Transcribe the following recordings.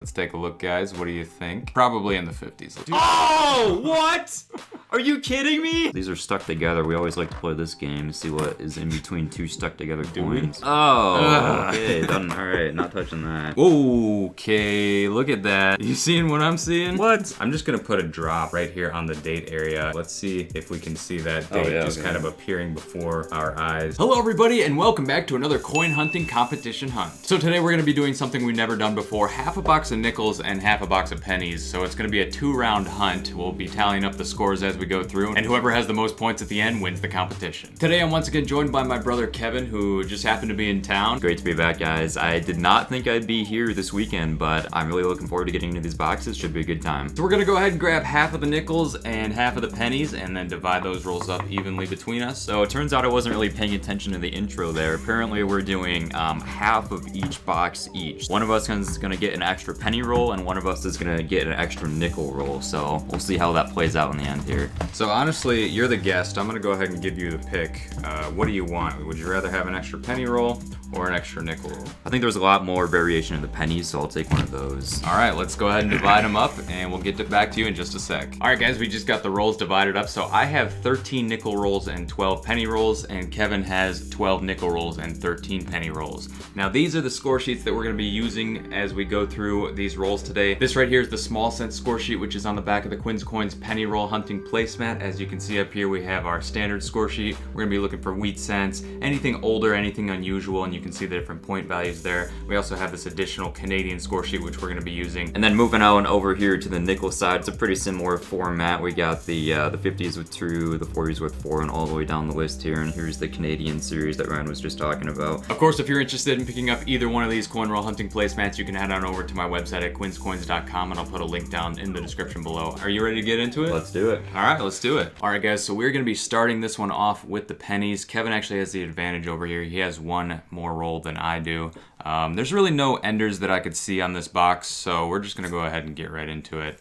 Let's take a look, guys. What do you think? Probably in the 50s. Oh, what? Are you kidding me? These are stuck together. We always like to play this game to see what is in between two stuck together coins. Oh, okay. Done. All right, not touching that. Okay, look at that. You seeing what I'm seeing? What? I'm just gonna put a drop right here on the date area. Let's see if we can see that date kind of appearing before our eyes. Hello, everybody, and welcome back to another coin hunting competition hunt. So today we're gonna be doing something we've never done before: half a box of nickels and half a box of pennies. So it's gonna be a 2-round hunt. We'll be tallying up the scores as we go through, and whoever has the most points at the end wins the competition. Today I'm once again joined by my brother Kevin, who just happened to be in town. Great to be back, guys. I did not think I'd be here this weekend, but I'm really looking forward to getting into these boxes. Should be a good time. So we're gonna go ahead and grab half of the nickels and half of the pennies, and then divide those rolls up evenly between us. So it turns out I wasn't really paying attention to the intro there. Apparently we're doing half of each box each. One of us is gonna get an extra penny roll, and one of us is gonna get an extra nickel roll. So we'll see how that plays out in the end here. So honestly, you're the guest. I'm gonna go ahead and give you the pick. What do you want? Would you rather have an extra penny roll or an extra nickel roll? I think there's a lot more variation in the pennies, so I'll take one of those. All right, let's go ahead and divide them up, and we'll get back to you in just a sec. All right, guys, we just got the rolls divided up. So I have 13 nickel rolls and 12 penny rolls, and Kevin has 12 nickel rolls and 13 penny rolls. Now, these are the score sheets that we're gonna be using as we go through these rolls today. This right here is the small cent score sheet, which is on the back of the Quin Coins penny roll hunting placemat. As you can see up here, we have our standard score sheet. We're gonna be looking for wheat cents, anything older, anything unusual, and you can see the different point values there. We also have this additional Canadian score sheet, which we're gonna be using. And then moving on over here to the nickel side, it's a pretty similar format. We got the 50s with 2, the 40s with 4, and all the way down the list here. And here's the Canadian series that Ryan was just talking about. Of course, if you're interested in picking up either one of these coin roll hunting placemats, you can head on over to my website at quinscoins.com, and I'll put a link down in the description below. Are you ready to get into it? Let's do it. All right, let's do it. All right, guys, so we're gonna be starting this one off with the pennies. Kevin actually has the advantage over here. He has one more roll than I do. There's really no enders that I could see on this box, so we're just gonna go ahead and get right into it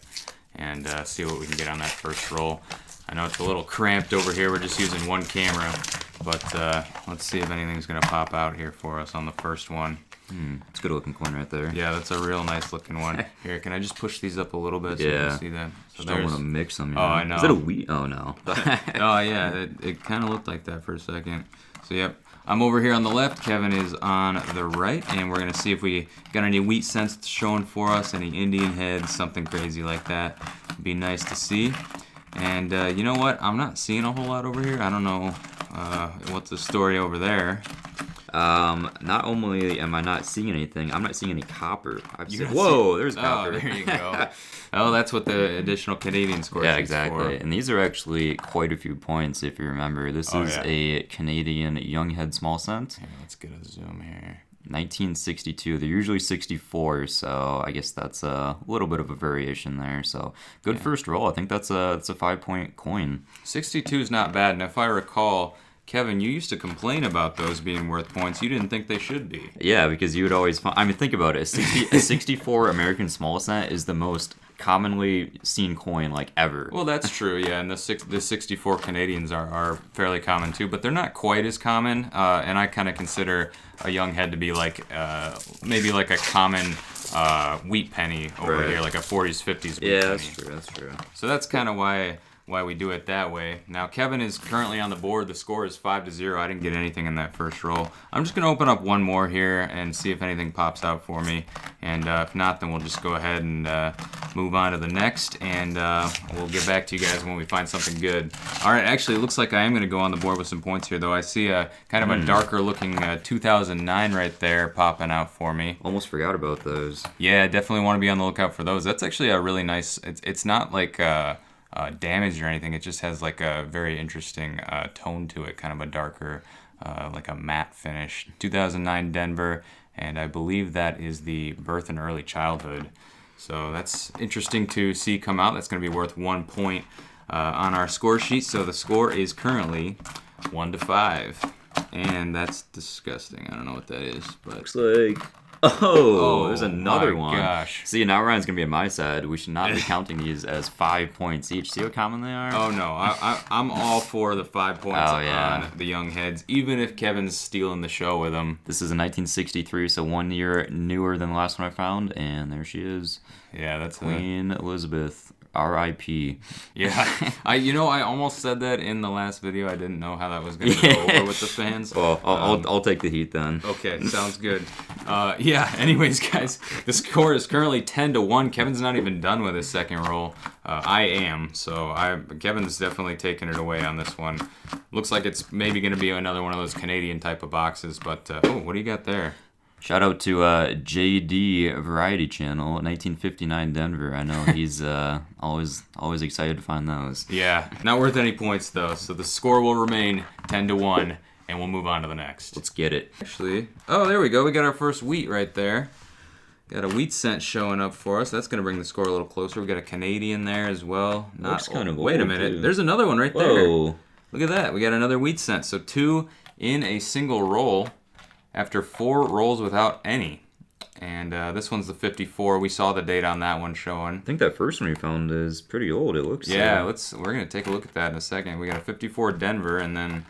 and see what we can get on that first roll. I know it's a little cramped over here. We're just using one camera, but let's see if anything's gonna pop out here for us on the first one. It's a good looking coin right there. Yeah, that's a real nice looking one. Here, can I just push these up a little bit so you can see that? So just don't want to mix them. Oh, I know. Is that a wheat? Oh, no. Oh, yeah, it kind of looked like that for a second. So, yep. I'm over here on the left, Kevin is on the right, and we're gonna see if we got any wheat cents showing for us, any Indian heads, something crazy like that. It'd be nice to see. And you know what? I'm not seeing a whole lot over here. I don't know what's the story over there. Not only am I not seeing anything, I'm not seeing any copper. Whoa, there's copper. Oh, there you go. Oh, that's what the additional Canadian score Yeah, sheet's exactly. for. And these are actually quite a few points, if you remember. This is a Canadian young head small cent. Here, let's get a zoom here. 1962. They're usually 64, so I guess that's a little bit of a variation there. So good first roll. I think that's a 5-point coin. 62 is not bad, and if I recall, Kevin, you used to complain about those being worth points. You didn't think they should be. Yeah, because you would always find, I mean, think about it. A 64 American small cent is the most commonly seen coin like ever. Well, that's true, yeah, and the 64 Canadians are fairly common too, but they're not quite as common, and I kind of consider a young head to be like maybe like a common wheat penny over here, like a 40s, 50s wheat penny. That's true. So that's kind of why we do it that way. Now, Kevin is currently on the board. The score is 5-0. I didn't get anything in that first roll. I'm just gonna open up one more here and see if anything pops out for me. And if not, then we'll just go ahead and move on to the next, and we'll get back to you guys when we find something good. All right, actually, it looks like I am gonna go on the board with some points here, though. I see a kind of a darker looking 2009 right there popping out for me. Almost forgot about those. Yeah, definitely want to be on the lookout for those. That's actually a really nice, it's not like damaged or anything. It just has like a very interesting tone to it, kind of a darker, like a matte finish. 2009 Denver, and I believe that is the birth and early childhood. So that's interesting to see come out. That's going to be worth 1 point on our score sheet. So the score is currently 1-5, and that's disgusting. I don't know what that is, but Looks like Oh, there's another my one. Gosh. See, now Ryan's gonna be on my side. We should not be counting these as 5 points each. See how common they are? Oh no, I'm all for the 5 points on the young heads, even if Kevin's stealing the show with them. This is a 1963, so 1 year newer than the last one I found, and there she is. Yeah, that's Queen Elizabeth. R.I.P. Yeah, I almost said that in the last video. I didn't know how that was going to go over with the fans. Well, I'll take the heat then. Okay, sounds good. Yeah. Anyways, guys, the score is currently 10-1. Kevin's not even done with his second roll. I am, so Kevin's definitely taking it away on this one. Looks like it's maybe going to be another one of those Canadian type of boxes. But oh, what do you got there? Shout out to JD Variety Channel, 1959 Denver. I know he's always excited to find those. Yeah, not worth any points though. So the score will remain 10-1, and we'll move on to the next. Let's get it. Actually, oh, there we go. We got our first wheat right there. Got a wheat cent showing up for us. That's gonna bring the score a little closer. We got a Canadian there as well. Looks kind of Wait a old, minute. too. There's another one right Whoa. there. Look at that. We got another wheat cent. So 2 in a single roll after 4 rolls without any. And this one's the 54. We saw the date on that one showing. I think that first one we found is pretty old. It looks. Yeah, we're gonna take a look at that in a second. We got a 54 Denver, and then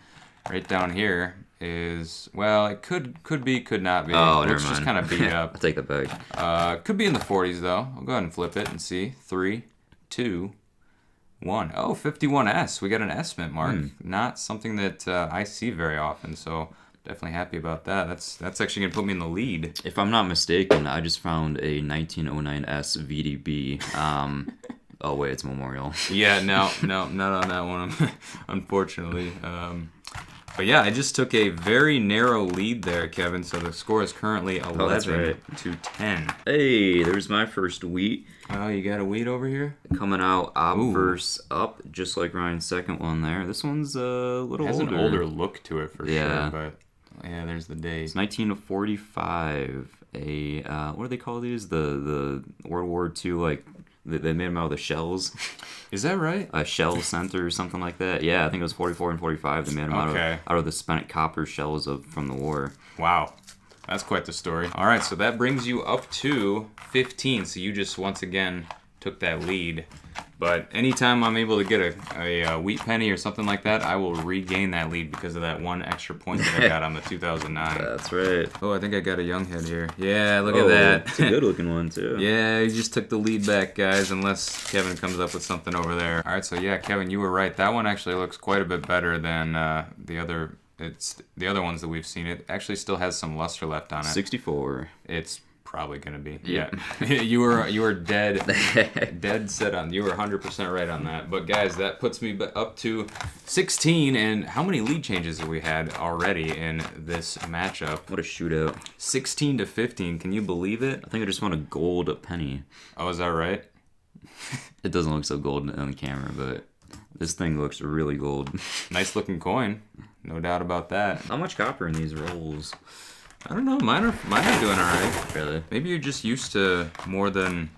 right down here is, well, it could be, could not be. Oh, never It's just mind. kind of beat up. I'll take that back. Could be in the 40s though. I'll go ahead and flip it and see. 3, 2, 1. Oh, 51S. We got an S mint mark. Not something that I see very often. So definitely happy about that. That's actually gonna put me in the lead. If I'm not mistaken, I just found a 1909 S VDB. Oh wait, it's Memorial. Yeah, no, not on that one, unfortunately. But yeah, I just took a very narrow lead there, Kevin. So the score is currently 11 to 10. Hey, there's my first wheat. Oh, you got a wheat over here? Coming out obverse up, just like Ryan's second one there. This one's a little It has older. an older look to it for Yeah. sure, but yeah, there's the date. It's 1945. What do they call these? The World War II, like they made them out of the shells. Is that right? A shell center or something like that. Yeah, I think it was 44 and 45. They made them out of the spent copper shells from the war. Wow. That's quite the story. All right, so that brings you up to 15. So you just once again took that lead. But anytime I'm able to get a wheat penny or something like that, I will regain that lead because of that 1 extra point that I got on the 2009. That's right. Oh, I think I got a young head here. Yeah, look at that. It's a good looking one too. Yeah, he just took the lead back, guys, unless Kevin comes up with something over there. All right, so yeah, Kevin, you were right. That one actually looks quite a bit better than the other. It's the other ones that we've seen. It actually still has some luster left on it. 64. It's probably gonna be. Yeah. you were dead set on. You were 100% right on that. But guys, that puts me up to 16. And how many lead changes have we had already in this matchup? What a shootout. 16 to 15. Can you believe it? I think I just won a gold penny. Oh, is that right? It doesn't look so gold on the camera, but this thing looks really gold. Nice looking coin. No doubt about that. How much copper in these rolls? I don't know. Mine are doing all right. Really? Maybe you're just used to more than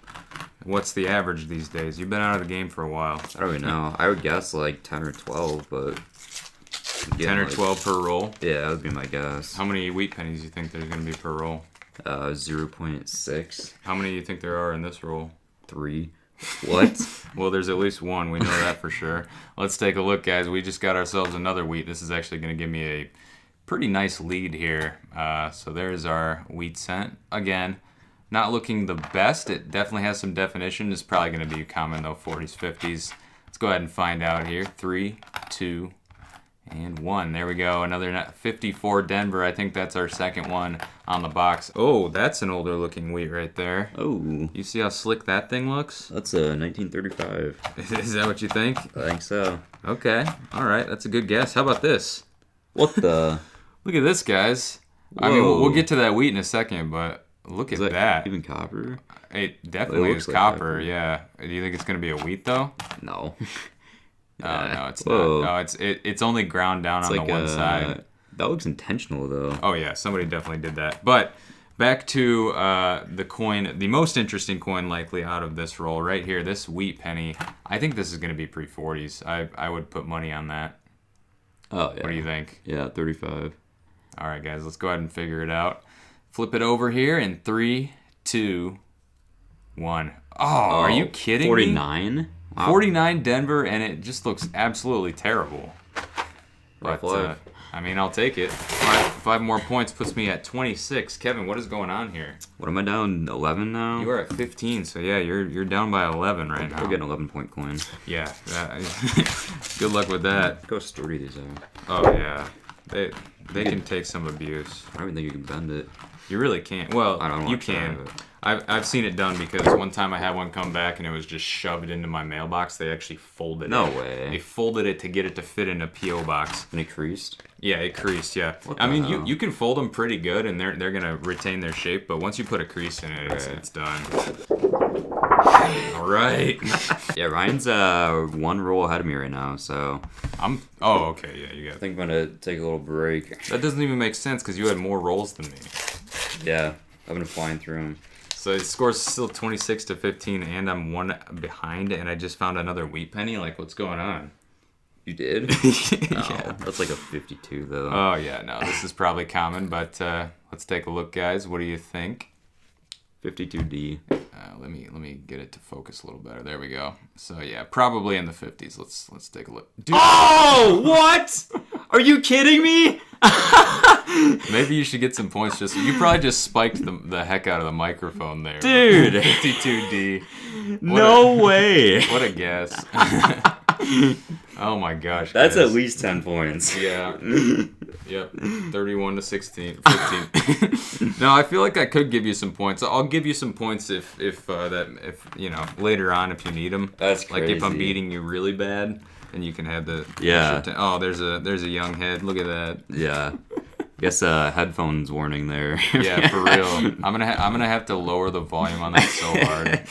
what's the average these days. You've been out of the game for a while. I don't even know. I would guess like 10 or 12, but... 10 or 12 per roll? Yeah, that would be my guess. How many wheat pennies do you think there's going to be per roll? 0.6. How many do you think there are in this roll? 3. What? Well, there's at least one. We know that for sure. Let's take a look, guys. We just got ourselves another wheat. This is actually going to give me a pretty nice lead here. So there's our wheat cent. Again, not looking the best. It definitely has some definition. It's probably going to be common, though, 40s, 50s. Let's go ahead and find out here. 3, 2, and 1. There we go. Another 54 Denver. I think that's our second one on the box. Oh, that's an older looking wheat right there. Oh. You see how slick that thing looks? That's a 1935. Is that what you think? I think so. Okay. All right. That's a good guess. How about this? What the? Look at this, guys. Whoa. I mean, we'll get to that wheat in a second, but look at that. Even copper? It definitely is like copper, yeah. Do you think it's going to be a wheat, though? No. No, it's Whoa. not. No, it's only ground down on the one side. That looks intentional, though. Oh, yeah. Somebody definitely did that. But back to the coin, the most interesting coin likely out of this roll right here, this wheat penny. I think this is going to be pre-40s. I would put money on that. Oh, yeah. What do you think? Yeah, 35. All right, guys, let's go ahead and figure it out. Flip it over here in 3, 2, 1. Oh, are you kidding 49? me? Wow. 49 Denver, and it just looks absolutely terrible. Rough But, life. I mean, I'll take it. Five more points puts me at 26. Kevin, what is going on here? What am I down? 11 now? You are at 15, so yeah, you're down by 11 right now. We'll get an 11-point coin. Yeah. Good luck with that. Look how sturdy these are. Oh yeah, they can take some abuse. I don't even think you can bend it. You really can't. Well, I don't you wanna try can. it. I've seen it done because one time I had one come back and it was just shoved into my mailbox. They actually folded No it. way. They folded it to get it to fit in a PO box. And it creased? Yeah, it creased. Yeah. What I the mean, hell? you can fold them pretty good and they're gonna retain their shape. But once you put a crease in it, it's done. All right. Yeah, Ryan's one roll ahead of me right now, so Oh, okay. Yeah, you I got. think I'm gonna take a little break. That doesn't even make sense because you had more rolls than me. Yeah, I've been flying through them. So it scores still 26 to 15, and I'm one behind, and I just found another wheat penny. Like, what's going on? You did? Yeah. That's like a 52 though. Oh yeah, no, this is probably common, but let's take a look, guys. What do you think? 52D. Let me get it to focus a little better. There we go. So yeah, probably in the 50s. Let's take a look. Dude, Oh, what? Are you kidding me? maybe you should get some points. You probably just spiked the heck out of the microphone there, Dude. 52D. No way. What a guess. Oh my gosh. That's guys. at least 10 points. Yeah. Yep. 31 to 16, 15. No, I feel like I could give you some points. I'll give you some points if you know, later on if you need them. That's Like if I'm crazy. beating you really bad, and you can have the Yeah. extra oh, there's a young head. Look at that. Yeah. Guess headphones warning there. Yeah, for real. I'm gonna have to lower the volume on that so hard.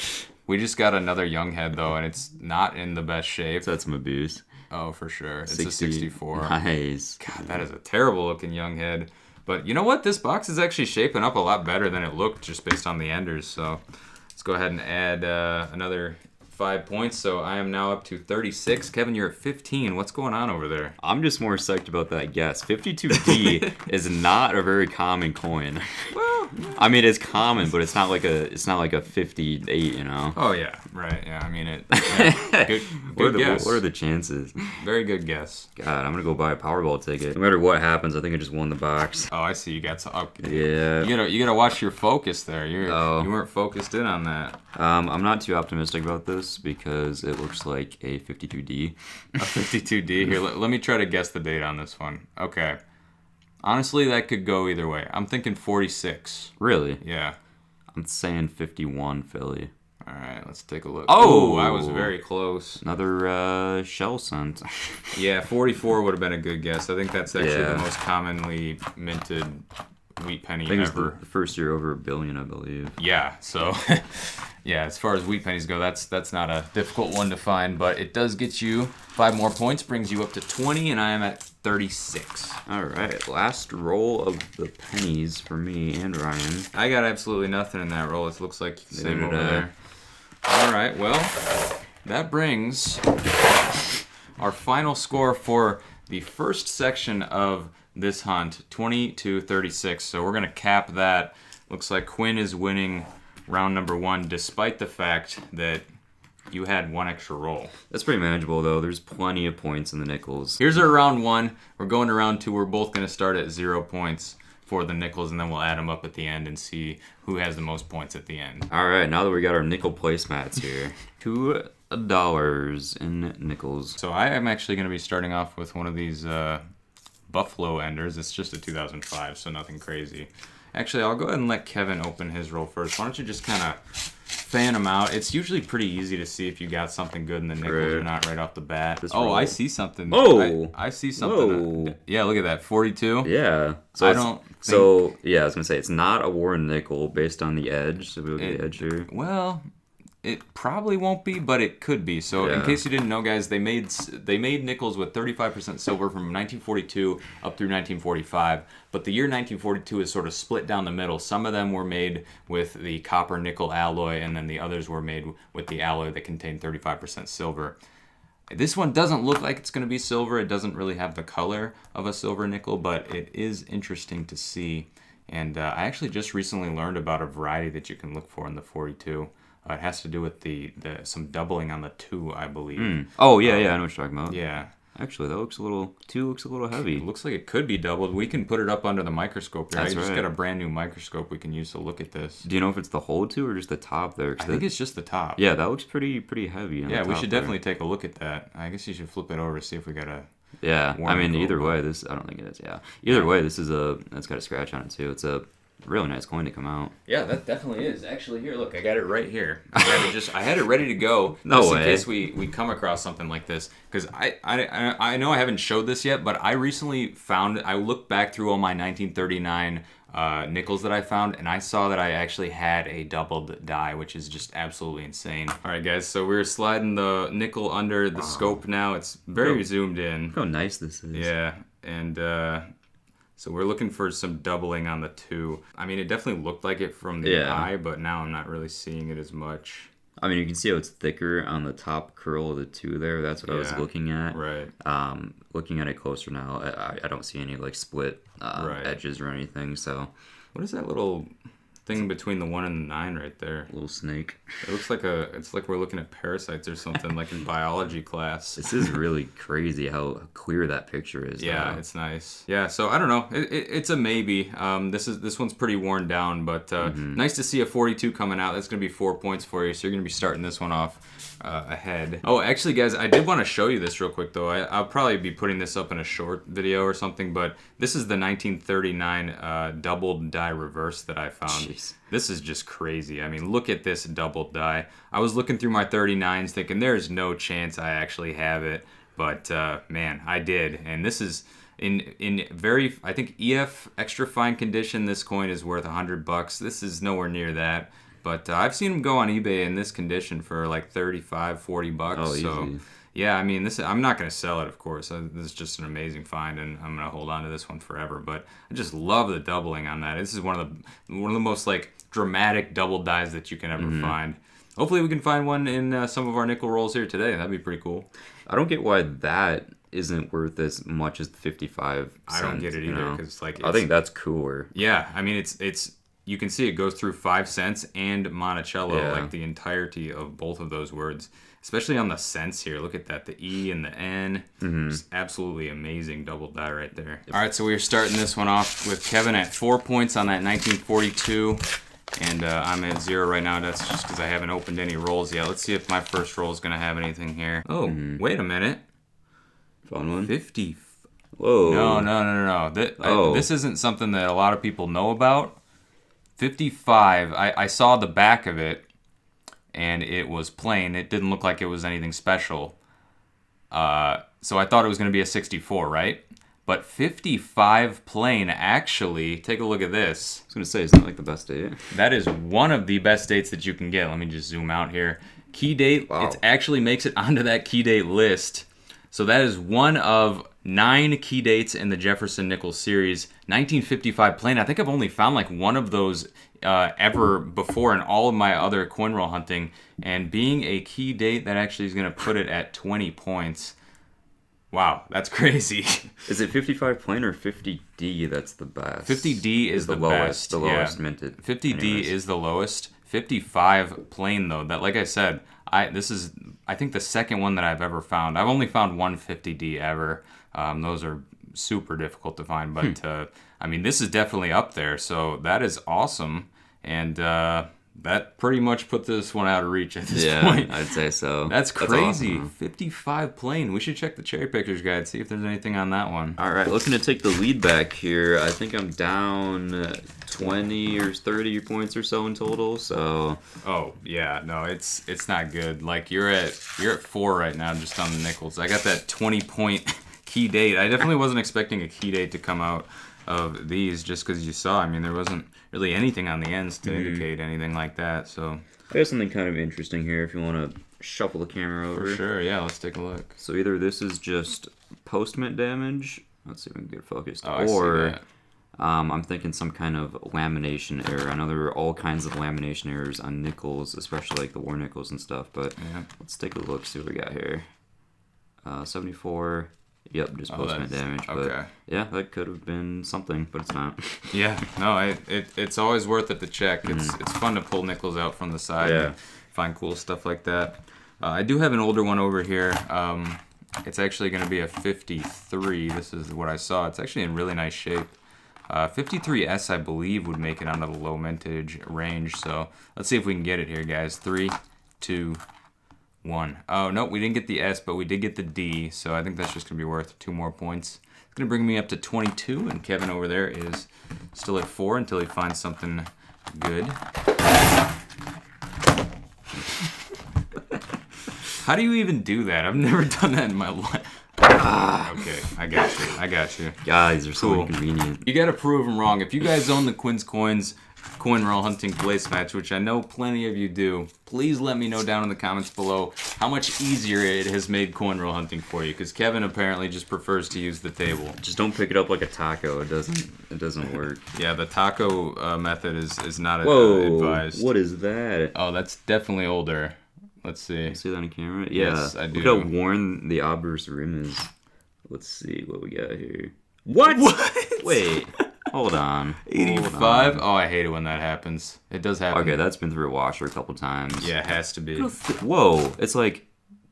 We just got another young head though, and it's not in the best shape. So that's some abuse. Oh, for sure. It's 60. a 64. Nice. God, that is a terrible looking young head. But you know what? This box is actually shaping up a lot better than it looked just based on the enders. So let's go ahead and add another 5 points. So I am now up to 36. Kevin, you're at 15. What's going on over there? I'm just more psyched about that guess. 52D is not a very common coin. Well, I mean, it's common, but it's not like a 58, you know. oh yeah, right. Yeah, I mean it. Yeah. Good guess. What are the chances? Very good guess. God, I'm gonna go buy a Powerball ticket. No matter what happens, I think I just won the box. Oh, I see. You got some. Okay. Yeah. You gotta watch your focus there. You Oh. weren't focused in on that. I'm not too optimistic about this because it looks like a 52D. A 52D. Here, let me try to guess the date on this one. Okay. Honestly, that could go either way. I'm thinking 46. Really? Yeah. I'm saying 51 Philly. All right, let's take a look. Oh! Ooh, I was very close. Another shell scent. Yeah, 44 would have been a good guess. I think that's actually Yeah. the most commonly minted wheat penny I think it's ever. the first year over $1 billion, I believe. Yeah, so yeah, as far as wheat pennies go, that's not a difficult one to find, but it does get you 5 more points, brings you up to 20, and I am at 36. All right, last roll of the pennies for me and Ryan. I got absolutely nothing in that roll. It looks like the same Neither over did I. there. All right, well, that brings our final score for the first section of this hunt, 20 to 36. So we're going to cap that. Looks like Quinn is winning round number 1, despite the fact that you had 1 extra roll. That's pretty manageable, though. There's plenty of points in the nickels. Here's our round 1. We're going to round 2. We're both going to start at 0 points for the nickels, and then we'll add them up at the end and see who has the most points at the end. All right, now that we got our nickel placemats here, $2 in nickels. So I am actually going to be starting off with one of these Buffalo enders. It's just a 2005, so nothing crazy. Actually, I'll go ahead and let Kevin open his roll first. Why don't you just kind of fan them out? It's usually pretty easy to see if you got something good in the nickels or Right. not right off the bat. This Oh, roll. I see something. Oh! I see something. Whoa. Yeah, look at that. 42. Yeah. I it's- don't think- So, yeah, I was going to say, it's not a Warren nickel based on the edge, so we'll get It- the edge here. Well, it probably won't be, but it could be. So in Yeah. case you didn't know, guys, they made nickels with 35% silver from 1942 up through 1945. But the year 1942 is sort of split down the middle. Some of them were made with the copper nickel alloy, and then the others were made with the alloy that contained 35% silver. This one doesn't look like it's going to be silver. It doesn't really have the color of a silver nickel, but it is interesting to see. And I actually just recently learned about a variety that you can look for in the 42. It has to do with some doubling on the 2, I believe. Oh yeah, yeah, I know what you're talking about. Yeah. Actually, that looks a little 2 looks a little heavy. It looks like it could be doubled. We can put it up under the microscope here. That's I just right. got a brand new microscope we can use to look at this. Do you know if it's the whole 2 or just the top there? I think it's just the top. Yeah, that looks pretty heavy. Yeah, we should definitely take a look at that. I guess you should flip it over to see if we got a... Yeah, I mean, nickel, either way, I don't think it is. Yeah, either way, this is that's got a scratch on it too. It's a really nice coin to come out. Yeah, that definitely is. Actually, here, look, I got it right here. I had it ready to go. No just way. in case we come across something like this. Because I know I haven't showed this yet, but I recently I looked back through all my 1939 nickels that I found, and I saw that I actually had a doubled die, which is just absolutely insane. All right, guys, so we're sliding the nickel under the scope now. It's very zoomed in. Look how nice this is. Yeah, and so we're looking for some doubling on the 2. I mean, it definitely looked like it from the eye, but now I'm not really seeing it as much. I mean, you can see how it's thicker on the top curl of the 2 there. That's what I was looking at. Right. Looking at it closer now, I don't see any like split edges or anything. So, what is that little thing between the 1 and the 9 right there? Little snake. It looks like it's like we're looking at parasites or something, like in biology class. This is really crazy how clear that picture is. Yeah, it's nice. Yeah, so I don't know. It's a maybe. This one's pretty worn down, but nice to see a 42 coming out. That's gonna be 4 points for you. So you're gonna be starting this one off ahead. Oh, actually, guys, I did want to show you this real quick though. I'll probably be putting this up in a short video or something, but this is the 1939 doubled die reverse that I found. Jeez. This is just crazy. I mean, look at this doubled die. I was looking through my 39s thinking there's no chance I actually have it, but man, I did. And this is in very, I think EF extra fine condition. This coin is worth $100. This is nowhere near that. But I've seen them go on eBay in this condition for like $35, $40. Oh, so easy. yeah, I mean, I'm not going to sell it, of course. This is just an amazing find, and I'm going to hold on to this one forever. But I just love the doubling on that. This is one of the most like dramatic double dies that you can ever find. Hopefully, we can find one in some of our nickel rolls here today. That'd be pretty cool. I don't get why that isn't worth as much as 55 cents. I don't get it either because I think that's cooler. Yeah, I mean, it's. You can see it goes through 5 cents and Monticello, like the entirety of both of those words. Especially on the cents here. Look at that, the E and the N. Just absolutely amazing double die right there. All right, so we're starting this one off with Kevin at 4 points on that 1942. And I'm at 0 right now. That's just because I haven't opened any rolls yet. Let's see if my first roll is going to have anything here. Oh, wait a minute. Found one? 50. Whoa. No. This isn't something that a lot of people know about. 55, I saw the back of it, and it was plain. It didn't look like it was anything special. So I thought it was going to be a 64, right? But 55 plain, actually, take a look at this. I was going to say, it's not like the best date. That is one of the best dates that you can get. Let me just zoom out here. Key date, it actually makes it onto that key date list. So that is one of 9 key dates in the Jefferson Nickel series. 1955 plain. I think I've only found like one of those ever before in all of my other coin roll hunting. And being a key date, that actually is going to put it at 20 points. Wow, that's crazy. Is it 55 plain or 50D that's the best? 50D is the lowest, best. the lowest minted. 50D is the lowest. 55 plain though. That, like I said, this is I think the second one that I've ever found. I've only found one 50D ever. Those are super difficult to find, but I mean, this is definitely up there. So that is awesome, and that pretty much put this one out of reach at this point. I'd say so. That's crazy. Awesome. 55 plain. We should check the cherry pickers guide, see if there's anything on that one. All right, looking to take the lead back here. I think I'm down 20 or 30 points or so in total. So. Oh yeah, no, it's not good. Like you're at 4 right now just on the nickels. I got that 20-point key date. I definitely wasn't expecting a key date to come out of these just because you saw. I mean, there wasn't really anything on the ends to indicate anything like that. So I got something kind of interesting here if you want to shuffle the camera over. For sure, yeah, let's take a look. So either this is just postment damage. Let's see if we can get it focused. Oh, I see that. I'm thinking some kind of lamination error. I know there are all kinds of lamination errors on nickels, especially like the war nickels and stuff, but let's take a look, see what we got here. 74, Yep, just postman damage. But okay. Yeah, that could have been something, but it's not. Yeah, no, it's always worth it to check. It's fun to pull nickels out from the side and find cool stuff like that. I do have an older one over here. It's actually going to be a 53. This is what I saw. It's actually in really nice shape. 53S, I believe, would make it onto the low mintage range. So let's see if we can get it here, guys. 3, 2, 1. Oh, no, we didn't get the S, but we did get the D. So I think that's just going to be worth 2 more points. It's going to bring me up to 22, and Kevin over there is still at 4 until he finds something good. How do you even do that? I've never done that in my life. Okay, I got you. Guys, they're so inconvenient. You gotta prove them wrong. If you guys own the Quin Coins coin roll hunting placemats, which I know plenty of you do, please let me know down in the comments below how much easier it has made coin roll hunting for you. Because Kevin apparently just prefers to use the table. Just don't pick it up like a taco. It doesn't work. Yeah, the taco method is not Whoa, advised. What is that? Oh, that's definitely older. Let's see. See that on camera? Yeah. Yes, I do. Look how worn the obverse rim is. Let's see what we got here. What? Wait. Hold on. 85? Oh, I hate it when that happens. It does happen. Okay, that's been through a washer a couple times. Yeah, it has to be. Whoa, it's like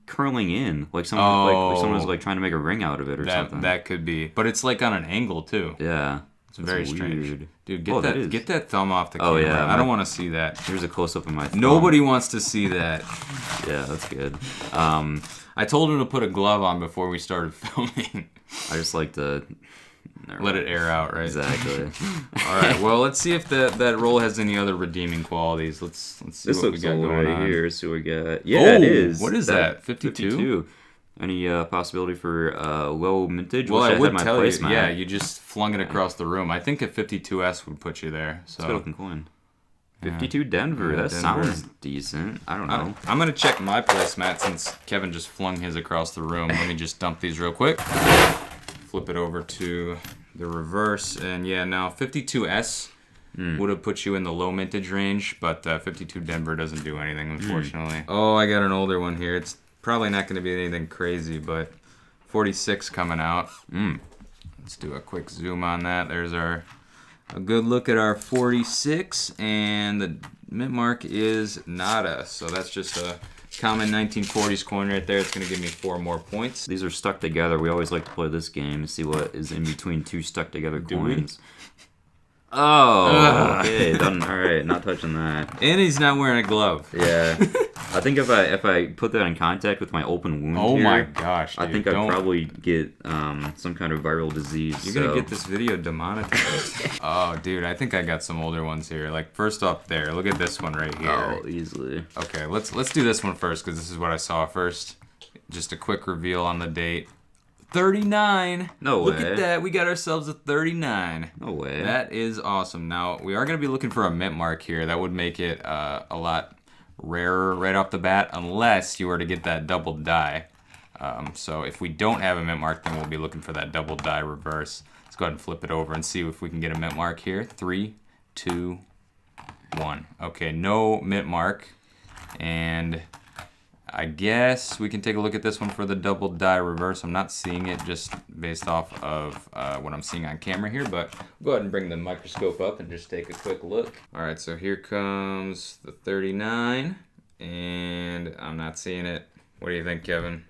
curling in. Like someone was like trying to make a ring out of it or something. That could be. But it's like on an angle too. Yeah. It's very strange. Weird. Dude, get that thumb off the camera. Oh, yeah. I don't want to see that. Here's a close-up of my thumb. Nobody wants to see that. Yeah, that's good. I told him to put a glove on before we started filming. I just like to... Let it air out, right? Exactly. All right, well, let's see if that roll has any other redeeming qualities. Let's see what we got going on. Here. So we got... Yeah, it is. What is that? 52? Any possibility for low mintage? Well, I would tell you. Yeah, you just flung it across the room. I think a 52S would put you there. So. Let's go to Quin. 52 Denver. That sounds decent. I don't know. I'm going to check my placemat since Kevin just flung his across the room. Let me just dump these real quick. Flip it over to the reverse. And yeah, now 52S would have put you in the low mintage range, but 52 Denver doesn't do anything, unfortunately. Oh, I got an older one here. It's probably not going to be anything crazy, but 46 coming out. Let's do a quick zoom on that. There's a good look at our 46, and the mint mark is nada. So that's just a common 1940s coin right there. It's going to give me 4 more points. These are stuck together. We always like to play this game to see what is in between 2 stuck together coins. Oh, okay, done. All right, not touching that. And he's not wearing a glove. Yeah, I think if I put that in contact with my open wound, oh my gosh, dude, I think I'd probably get some kind of viral disease. You're gonna get this video demonetized. Oh, dude, I think I got some older ones here. Like first up there, look at this one right here. Oh, easily. Okay, let's do this one first because this is what I saw first. Just a quick reveal on the date. 39. No way. Look at that. We got ourselves a 39. No way. That is awesome. Now, we are going to be looking for a mint mark here. That would make it a lot rarer right off the bat unless you were to get that double die. So if we don't have a mint mark, then we'll be looking for that double die reverse. Let's go ahead and flip it over and see if we can get a mint mark here. 3, 2, 1. Okay, no mint mark. And I guess we can take a look at this one for the double die reverse. I'm not seeing it just based off of what I'm seeing on camera here, but go ahead and bring the microscope up and just take a quick look. All right, so here comes the 39, and I'm not seeing it. What do you think, Kevin?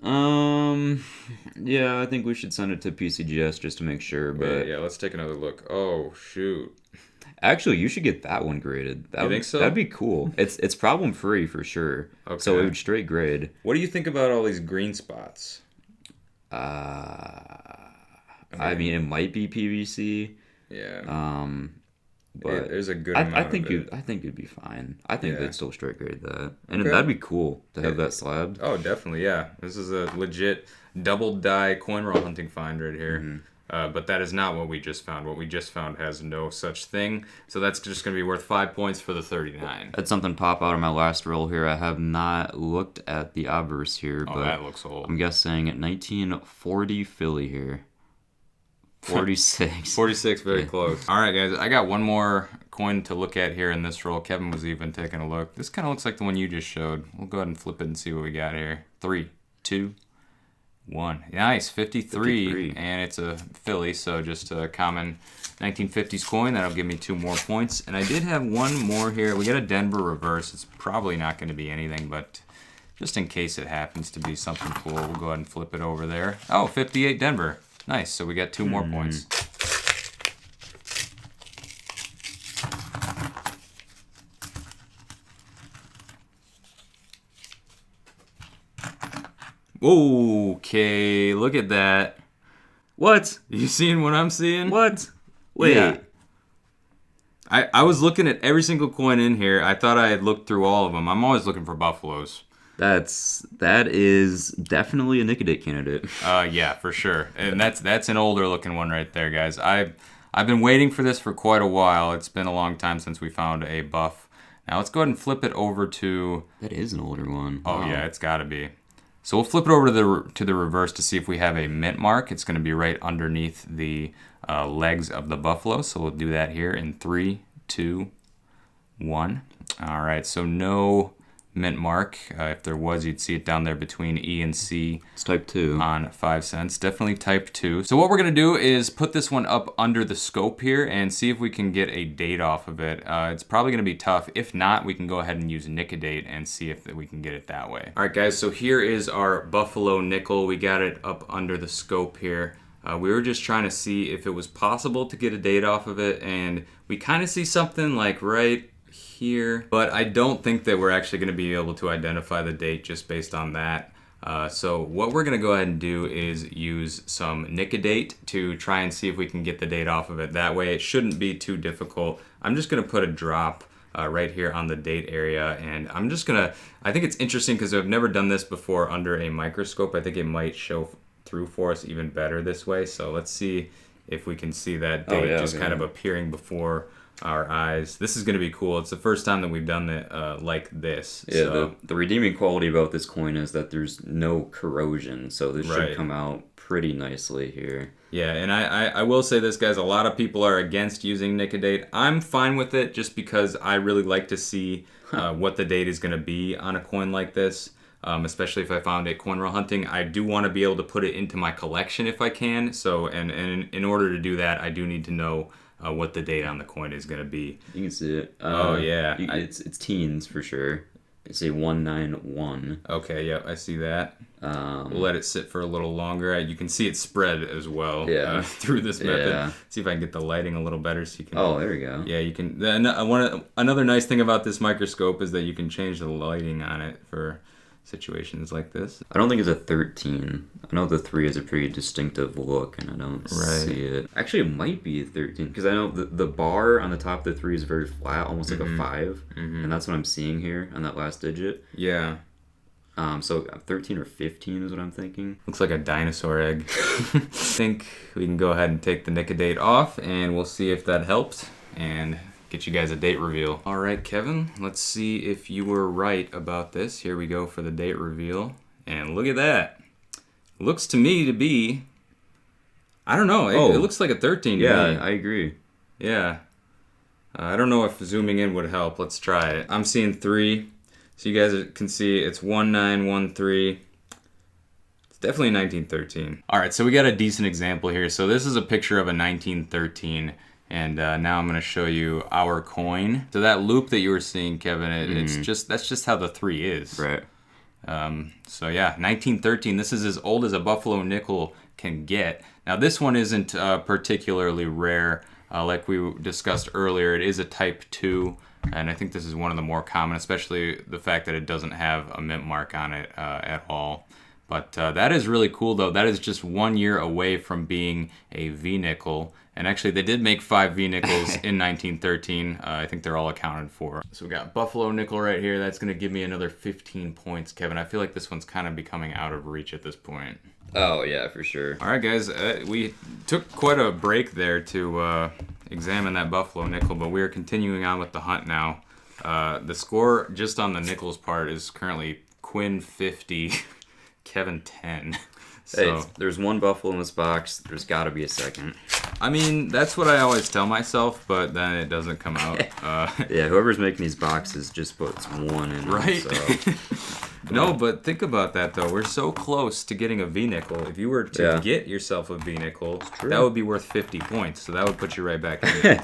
Yeah, I think we should send it to PCGS just to make sure, but... Yeah, let's take another look. Oh, shoot. Actually, you should get that one graded. You think so? That'd be cool. It's problem free for sure. Okay. So it would straight grade. What do you think about all these green spots? I mean, it might be PVC. Yeah. But there's a good amount I think of it. I think it'd be fine. I think they'd still straight grade that, and Okay. that'd be cool to have that slabbed. Oh, definitely, yeah. This is a legit double die coin roll hunting find right here. But that is not what we just found. What we just found has no such thing. So that's just going to be worth 5 points for the 39. Had something pop out of my last roll here. I have not looked at the obverse here, Oh, but that looks old. I'm guessing 1940 Philly here. 46. 46, very close. All right, guys. I got one more coin to look at here in this roll. Kevin was even taking a look. This kind of looks like the one you just showed. We'll go ahead and flip it and see what we got here. 3, 2, 1. Nice, 53. 53. And it's a Philly, so just a common 1950s coin. That'll give me 2 more points. And I did have one more here. We got a Denver reverse. It's probably not going to be anything, but just in case it happens to be something cool, we'll go ahead and flip it over there. Oh, 58 Denver. Nice, so we got 2 more points. Okay, look at that. What? You seeing what I'm seeing? What? Wait. Yeah. I was looking at every single coin in here. I thought I had looked through all of them. I'm always looking for buffaloes. That is definitely a Nicodate candidate. Yeah, for sure. And that's an older looking one right there, guys. I've been waiting for this for quite a while. It's been a long time since we found a buff. Now let's go ahead and flip it over to. That is an older one. Oh Wow. yeah, it's got to be. So we'll flip it over to the reverse to see if we have a mint mark. It's going to be right underneath the legs of the buffalo. So we'll do that here in 3, 2, 1. All right. So no mint mark. If there was, you'd see it down there between E and C. It's type 2. On 5 cents. Definitely type 2. So what we're going to do is put this one up under the scope here and see if we can get a date off of it. It's probably going to be tough. If not, we can go ahead and use Nicodate and see if we can get it that way. All right, guys. So here is our Buffalo nickel. We got it up under the scope here. We were just trying to see if it was possible to get a date off of it, and we kind of see something like right here, but I don't think that we're actually going to be able to identify the date just based on that. So what we're going to go ahead and do is use some Nicodate to try and see if we can get the date off of it. That way it shouldn't be too difficult. I'm just going to put a drop right here on the date area, and I'm just going to, I think it's interesting because I've never done this before under a microscope. I think it might show through for us even better this way. So let's see if we can see that date kind of appearing before our eyes. This is going to be cool. It's the first time that we've done it like this. Yeah, so. the redeeming quality about this coin is that there's no corrosion, so this should come out pretty nicely here. Yeah, and I will say this, guys, a lot of people are against using Nicodate. I'm fine with it just because I really like to see what the date is going to be on a coin like this. Especially if I found it coin roll hunting. I do want to be able to put it into my collection if I can. So, and in order to do that, I do need to know what the date on the coin is going to be. You can see it. Oh, yeah. It's teens for sure. It's a 191. Okay, yep, I see that. We'll let it sit for a little longer. You can see it spread as well through this method. Yeah. See if I can get the lighting a little better so you can... Oh, there we go. Yeah, you can... Another nice thing about this microscope is that you can change the lighting on it for situations like this. I don't think it's a 13. I know the 3 has a pretty distinctive look, and I don't see it. Actually, it might be a 13, because I know the bar on the top of the 3 is very flat, almost like a 5, and that's what I'm seeing here on that last digit. Yeah. So 13 or 15 is what I'm thinking. Looks like a dinosaur egg. I think we can go ahead and take the Nicodate off, and we'll see if that helps, and get you guys a date reveal. All right, Kevin, let's see if you were right about this. Here we go for the date reveal. And look at that. Looks to me to be, I don't know, it looks like a 13 to me. Yeah, I agree. Yeah. I don't know if zooming in would help. Let's try it. I'm seeing 3. So you guys can see it's 1913. It's definitely 1913. All right, so we got a decent example here. So this is a picture of a 1913. And now I'm going to show you our coin. So that loop that you were seeing, Kevin, that's just how the 3 is. Right. So yeah, 1913. This is as old as a Buffalo nickel can get. Now this one isn't particularly rare. Like we discussed earlier, it is a type 2. And I think this is one of the more common, especially the fact that it doesn't have a mint mark on it at all. But that is really cool, though. That is just 1 year away from being a V-nickel. And actually, they did make 5 V-nickels in 1913. I think they're all accounted for. So we got Buffalo nickel right here. That's going to give me another 15 points, Kevin. I feel like this one's kind of becoming out of reach at this point. Oh, yeah, for sure. All right, guys. We took quite a break there to examine that Buffalo nickel, but we are continuing on with the hunt now. The score just on the nickels part is currently Quin 50, Kevin 10. So, Hey, there's one buffalo in this box. There's got to be a second. I mean, that's what I always tell myself, but then it doesn't come out. Yeah, whoever's making these boxes just puts one in. Right? So. No, but think about that though. We're so close to getting a V-nickel. If you were to get yourself a V-nickel, that would be worth 50 points. So that would put you right back in it.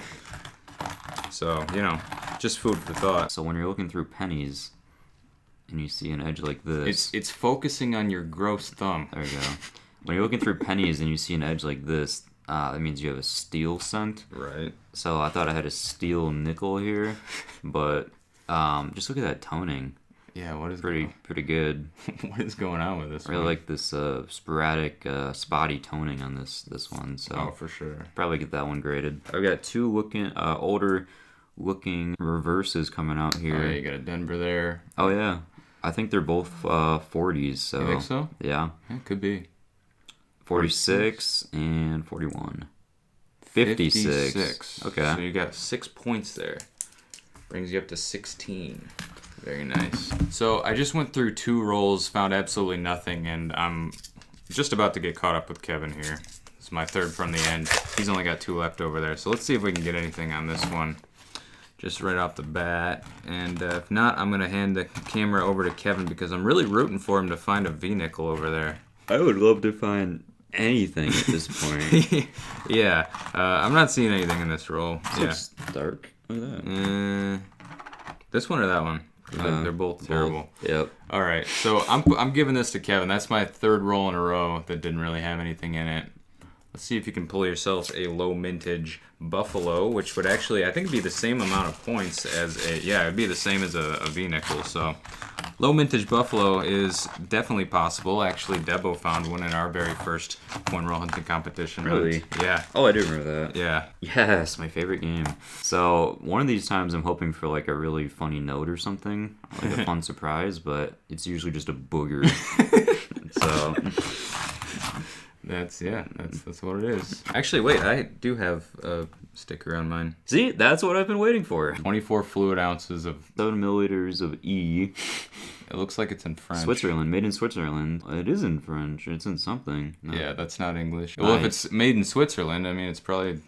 So, you know, just food for thought. So when you're looking through pennies and you see an edge like this. It's focusing on your gross thumb. There you go. When you're looking through pennies and you see an edge like this, that means you have a steel cent. Right. So I thought I had a steel nickel here, but just look at that toning. Yeah, what is pretty good. What is going on with this? I really like this sporadic, spotty toning on this one. So oh, for sure. Probably get that one graded. I've got two older looking reverses coming out here. Oh, yeah, you got a Denver there. Oh yeah, I think they're both 40s. So you think so? Yeah. It could be. 46 and 41. 56. Okay. So you got 6 points there. Brings you up to 16. Very nice. So I just went through 2 rolls, found absolutely nothing, and I'm just about to get caught up with Kevin here. This is my third from the end. He's only got 2 left over there. So let's see if we can get anything on this one. Just right off the bat. And if not, I'm going to hand the camera over to Kevin because I'm really rooting for him to find a V-nickel over there. I would love to find anything at this point. Yeah. I'm not seeing anything in this roll. It's dark. Look at that. This one or that one? They're both terrible. Yep. All right, so I'm giving this to Kevin. That's my third roll in a row that didn't really have anything in it. Let's see if you can pull yourself a low mintage buffalo, which would actually, I think, be the same amount of points as it'd be the same as a V-nickel. So low mintage buffalo is definitely possible. Actually, Debo found one in our very first coin roll hunting competition. Really? Yeah. Oh, I do remember that. Yeah. Yes, my favorite game. So one of these times I'm hoping for like a really funny note or something, like a fun surprise, but it's usually just a booger. So that's what it is. Actually, wait, I do have a sticker on mine. See, that's what I've been waiting for. 24 fluid ounces of 7 milliliters of E. It looks like it's in French. Switzerland, made in Switzerland. It is in French. It's in something. No. Yeah, that's not English. Nice. Well, if it's made in Switzerland, I mean, it's probably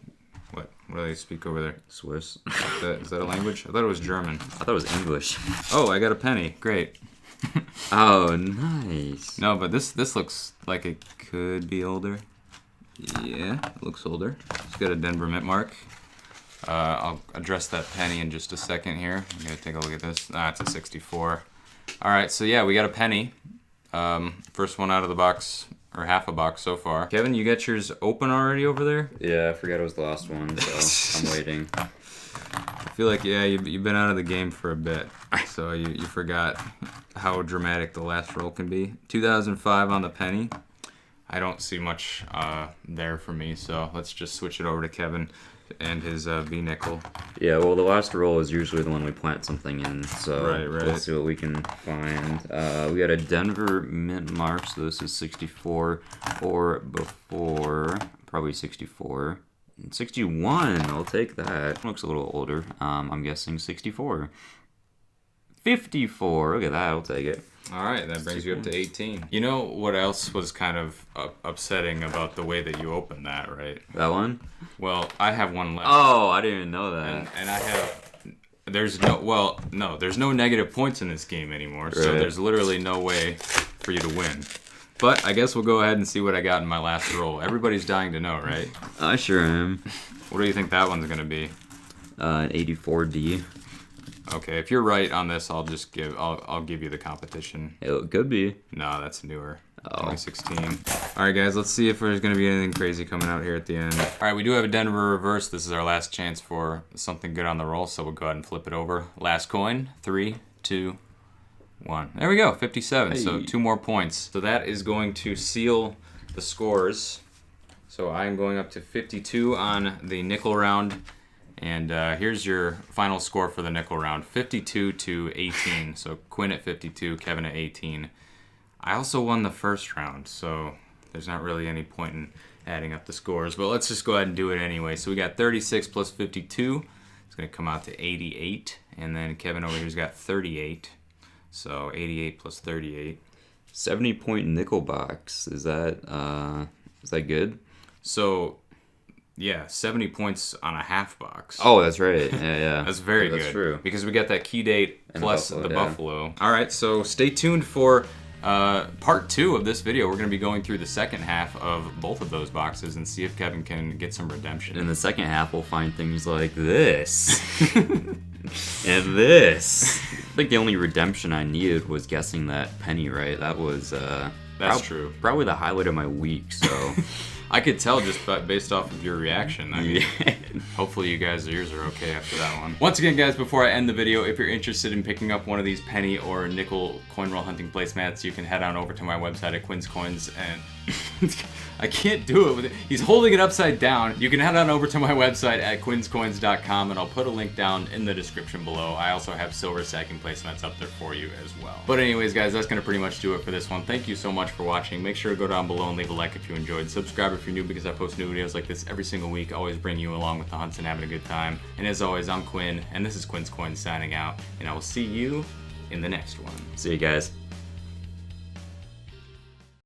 what do they speak over there? Swiss. Is that a language? I thought it was German. I thought it was English. Oh, I got a penny. Great. Oh, nice. No, but this looks like it could be older. Yeah, it looks older. It's got a Denver mint mark. I'll address that penny in just a second here. I'm gonna take a look at this. It's a 64. All right, so yeah, we got a penny. First one out of the box, or half a box so far. Kevin, you got yours open already over there? Yeah, I forgot it was the last one, so I'm waiting. I feel like, yeah, you've been out of the game for a bit, so you forgot how dramatic the last roll can be. 2005 on the penny. I don't see much there for me, so let's just switch it over to Kevin and his V-nickel. Yeah, well, the last roll is usually the one we plant something in, so right. Let's see what we can find. We got a Denver mint mark, so this is 64 or before, probably 64. 61, I'll take that. Looks a little older. I'm guessing 64. 54, look at that, I'll take it. All right, that brings you up to 18. You know what else was kind of upsetting about the way that you opened that, right? That one? Well, I have one left. Oh, I didn't even know that. And I have... There's no negative points in this game anymore, so Right. there's literally no way for you to win. But I guess we'll go ahead and see what I got in my last roll. Everybody's dying to know, right? I sure am. What do you think that one's gonna be? An 84D. Okay, if you're right on this, I'll give you the competition. It could be. No, that's newer. Oh. 2016. All right, guys, let's see if there's going to be anything crazy coming out here at the end. All right, we do have a Denver reverse. This is our last chance for something good on the roll, so we'll go ahead and flip it over. Last coin, 3, 2, 1. There we go, 57. Hey. So 2 more points. So that is going to seal the scores. So I'm going up to 52 on the nickel round. And here's your final score for the nickel round, 52 to 18. So Quin at 52, Kevin at 18. I also won the first round, so there's not really any point in adding up the scores. But let's just go ahead and do it anyway. So we got 36 plus 52. It's going to come out to 88. And then Kevin over here's got 38. So 88 plus 38. 70-point nickel box. Is that good? So, yeah, 70 points on a half box. Oh, that's right. Yeah. That's very good. That's true. Because we got that key date And plus buffalo, the yeah. buffalo. All right, so stay tuned for part 2 of this video. We're going to be going through the second half of both of those boxes and see if Kevin can get some redemption. In the second half, we'll find things like this. And this. I think the only redemption I needed was guessing that penny right. That was That's true. Probably the highlight of my week, so I could tell just based off of your reaction. I mean, yeah. hopefully you guys' ears are okay after that one. Once again, guys, before I end the video, if you're interested in picking up one of these penny or nickel coin roll hunting placemats, you can head on over to my website at Quin Coins and I can't do it with it. He's holding it upside down. You can head on over to my website at quinscoins.com and I'll put a link down in the description below. I also have silver stacking placemats up there for you as well. But anyways, guys, that's gonna pretty much do it for this one. Thank you so much for watching. Make sure to go down below and leave a like if you enjoyed. Subscribe if you're new because I post new videos like this every single week. Always bring you along with the hunts and having a good time. And as always, I'm Quinn and this is Quin Coins signing out and I will see you in the next one. See you guys.